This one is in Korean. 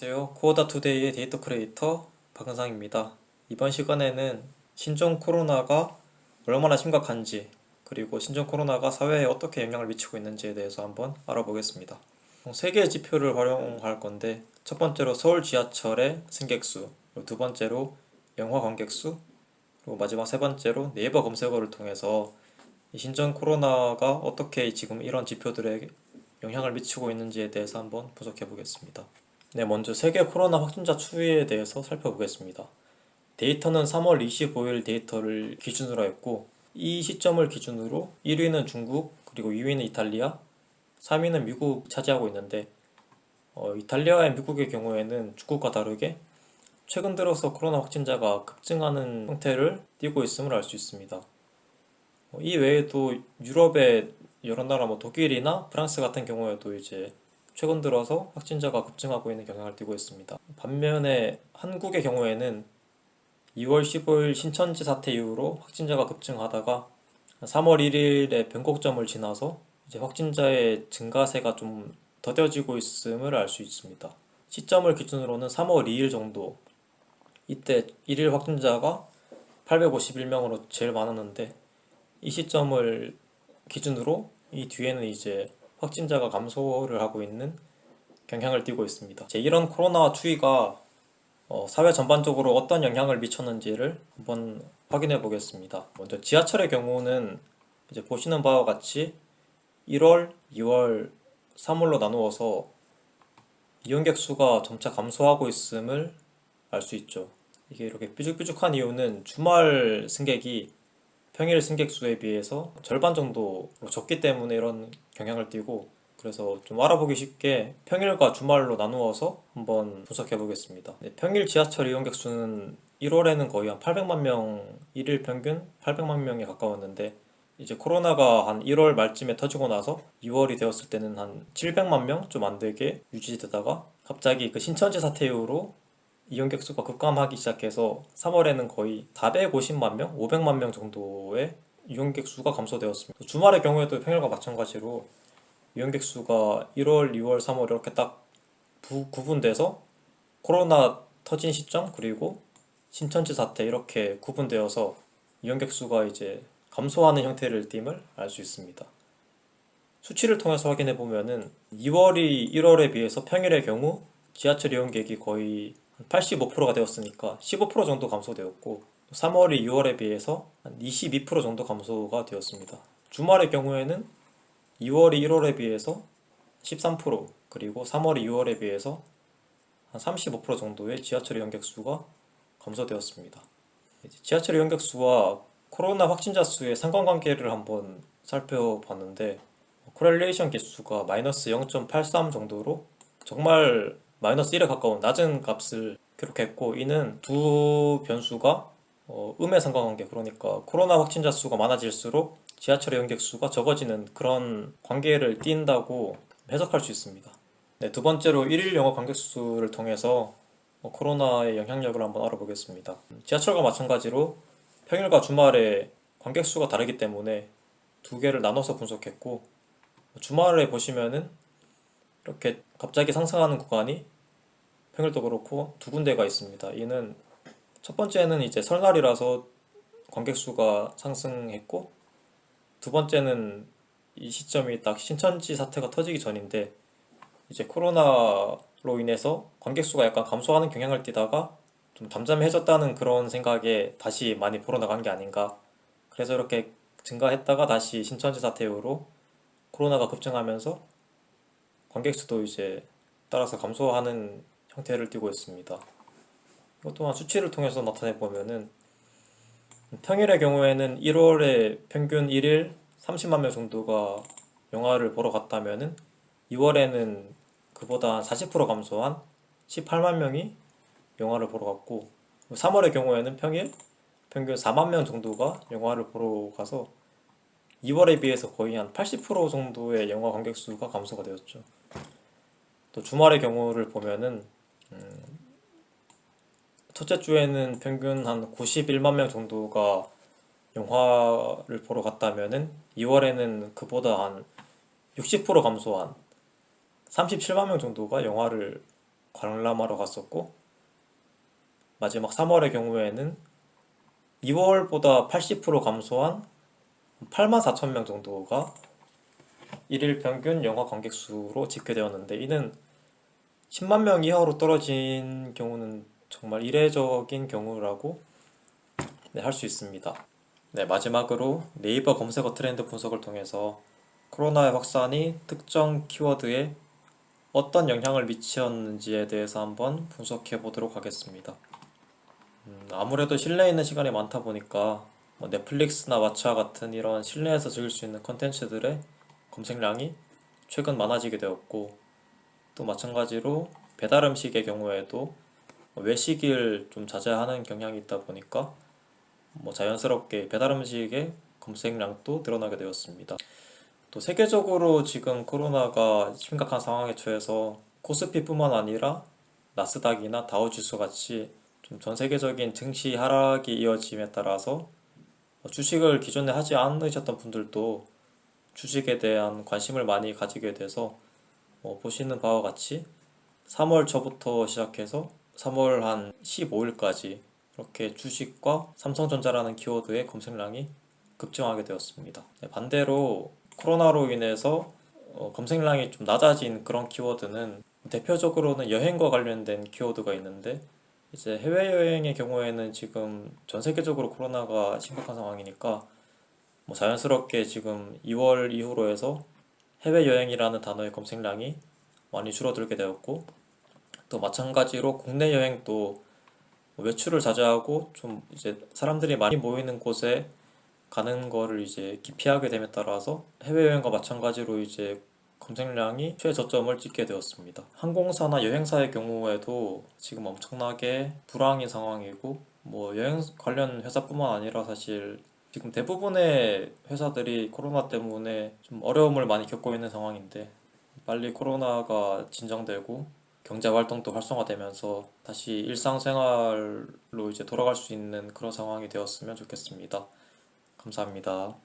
안녕하세요. 코어다투데이의 데이터 크리에이터 박은상입니다. 이번 시간에는 신종 코로나가 얼마나 심각한지, 그리고 신종 코로나가 사회에 어떻게 영향을 미치고 있는지에 대해서 한번 알아보겠습니다. 총 3개의 지표를 활용할 건데, 첫 번째로 서울 지하철의 승객수, 그리고 두 번째로 영화 관객수, 그리고 마지막 세 번째로 네이버 검색어를 통해서 이 신종 코로나가 어떻게 지금 이런 지표들에 영향을 미치고 있는지에 대해서 한번 분석해 보겠습니다. 네, 먼저 세계 코로나 확진자 추이에 대해서 살펴보겠습니다. 데이터는 3월 25일 데이터를 기준으로 했고, 이 시점을 기준으로 1위는 중국, 그리고 2위는 이탈리아, 3위는 미국 차지하고 있는데, 이탈리아와 미국의 경우에는 중국과 다르게 최근 들어서 코로나 확진자가 급증하는 형태를 띠고 있음을 알 수 있습니다. 이 외에도 유럽의 여러 나라, 독일이나 프랑스 같은 경우에도 이제 최근 들어서 확진자가 급증하고 있는 경향을 띠고 있습니다. 반면에 한국의 경우에는 2월 15일 신천지 사태 이후로 확진자가 급증하다가 3월 1일에 변곡점을 지나서 이제 확진자의 증가세가 좀 더뎌지고 있음을 알 수 있습니다. 시점을 기준으로는 3월 2일 정도, 이때 1일 확진자가 851명으로 제일 많았는데, 이 시점을 기준으로 이 뒤에는 이제 확진자가 감소를 하고 있는 경향을 띠고 있습니다. 이런 코로나 추이가 사회 전반적으로 어떤 영향을 미쳤는지를 한번 확인해 보겠습니다. 먼저 지하철의 경우는 이제 보시는 바와 같이 1월, 2월, 3월로 나누어서 이용객 수가 점차 감소하고 있음을 알 수 있죠. 이게 이렇게 삐죽삐죽한 이유는 주말 승객이 평일 승객 수에 비해서 절반 정도로 적기 때문에 이런 경향을 띠고, 그래서 좀 알아보기 쉽게 평일과 주말로 나누어서 한번 분석해 보겠습니다. 평일 지하철 이용객 수는 1월에는 거의 한 800만 명, 1일 평균 800만 명에 가까웠는데, 이제 코로나가 한 1월 말쯤에 터지고 나서 2월이 되었을 때는 한 700만 명 좀 안 되게 유지되다가 갑자기 그 신천지 사태 이후로 이용객 수가 급감하기 시작해서 3월에는 거의 450만 명, 500만 명 정도의 이용객 수가 감소되었습니다. 주말의 경우에도 평일과 마찬가지로 이용객 수가 1월, 2월, 3월 이렇게 딱 구분돼서 코로나 터진 시점, 그리고 신천지 사태 이렇게 구분되어서 이용객 수가 이제 감소하는 형태를 띠임을 알 수 있습니다. 수치를 통해서 확인해 보면은 2월이 1월에 비해서 평일의 경우 지하철 이용객이 거의 85%가 되었으니까 15% 정도 감소되었고, 3월이 2월에 비해서 한 22% 정도 감소가 되었습니다. 주말의 경우에는 2월이 1월에 비해서 13%, 그리고 3월이 2월에 비해서 한 35% 정도의 지하철 이용객 수가 감소되었습니다. 지하철 이용객 수와 코로나 확진자 수의 상관관계를 한번 살펴봤는데, 코렐레이션 계수가 마이너스 0.83 정도로 정말 마이너스 1에 가까운 낮은 값을 기록했고, 이는 두 변수가 음의 상관관계, 그러니까 코로나 확진자 수가 많아질수록 지하철 이용객 수가 적어지는 그런 관계를 띈다고 해석할 수 있습니다. 네, 두 번째로 1일 영화 관객 수를 통해서 코로나의 영향력을 한번 알아보겠습니다. 지하철과 마찬가지로 평일과 주말에 관객 수가 다르기 때문에 두 개를 나눠서 분석했고, 주말에 보시면은 이렇게 갑자기 상승하는 구간이 평일도 그렇고 두 군데가 있습니다. 이는 첫 번째는 이제 설날이라서 관객 수가 상승했고, 두 번째는 이 시점이 딱 신천지 사태가 터지기 전인데, 이제 코로나로 인해서 관객 수가 약간 감소하는 경향을 띠다가 좀 잠잠해졌다는 그런 생각에 다시 많이 보러 나간 게 아닌가. 그래서 이렇게 증가했다가 다시 신천지 사태 이후로 코로나가 급증하면서 관객 수도 이제 따라서 감소하는 형태를 띠고 있습니다. 이것 또한 수치를 통해서 나타내 보면은 평일의 경우에는 1월에 평균 1일 30만 명 정도가 영화를 보러 갔다면은 2월에는 그보다 한 40% 감소한 18만 명이 영화를 보러 갔고, 3월의 경우에는 평균 4만 명 정도가 영화를 보러 가서 2월에 비해서 거의 한 80% 정도의 영화 관객 수가 감소가 되었죠. 또 주말의 경우를 보면은 첫째 주에는 평균 한 91만 명 정도가 영화를 보러 갔다면은 2월에는 그보다 한 60% 감소한 37만 명 정도가 영화를 관람하러 갔었고, 마지막 3월의 경우에는 2월보다 80% 감소한 8만 4천 명 정도가 일일 평균 영화 관객 수로 집계되었는데, 이는 10만 명 이하로 떨어진 경우는 정말 이례적인 경우라고 할 수 있습니다. 네, 마지막으로 네이버 검색어 트렌드 분석을 통해서 코로나의 확산이 특정 키워드에 어떤 영향을 미쳤는지에 대해서 한번 분석해 보도록 하겠습니다. 아무래도 실내에 있는 시간이 많다 보니까 뭐 넷플릭스나 왓챠 같은 이런 실내에서 즐길 수 있는 컨텐츠들의 검색량이 최근 많아지게 되었고, 또 마찬가지로 배달 음식의 경우에도 외식을 좀 자제하는 경향이 있다 보니까 자연스럽게 배달 음식의 검색량도 늘어나게 되었습니다. 또 세계적으로 지금 코로나가 심각한 상황에 처해서 코스피뿐만 아니라 나스닥이나 다우지수 같이 좀 전 세계적인 증시 하락이 이어짐에 따라서 주식을 기존에 하지 않으셨던 분들도 주식에 대한 관심을 많이 가지게 돼서 보시는 바와 같이 3월 초부터 시작해서 3월 한 15일까지 이렇게 주식과 삼성전자라는 키워드의 검색량이 급증하게 되었습니다. 네, 반대로 코로나로 인해서 검색량이 좀 낮아진 그런 키워드는 대표적으로는 여행과 관련된 키워드가 있는데, 이제 해외여행의 경우에는 지금 전 세계적으로 코로나가 심각한 상황이니까 자연스럽게 지금 2월 이후로 해서 해외여행이라는 단어의 검색량이 많이 줄어들게 되었고, 또 마찬가지로 국내 여행도 외출을 자제하고 좀 이제 사람들이 많이 모이는 곳에 가는 거를 이제 기피하게 됨에 따라서 해외여행과 마찬가지로 이제 검색량이 최저점을 찍게 되었습니다. 항공사나 여행사의 경우에도 지금 엄청나게 불황인 상황이고, 여행 관련 회사뿐만 아니라 사실 지금 대부분의 회사들이 코로나 때문에 좀 어려움을 많이 겪고 있는 상황인데, 빨리 코로나가 진정되고 경제 활동도 활성화되면서 다시 일상생활로 이제 돌아갈 수 있는 그런 상황이 되었으면 좋겠습니다. 감사합니다.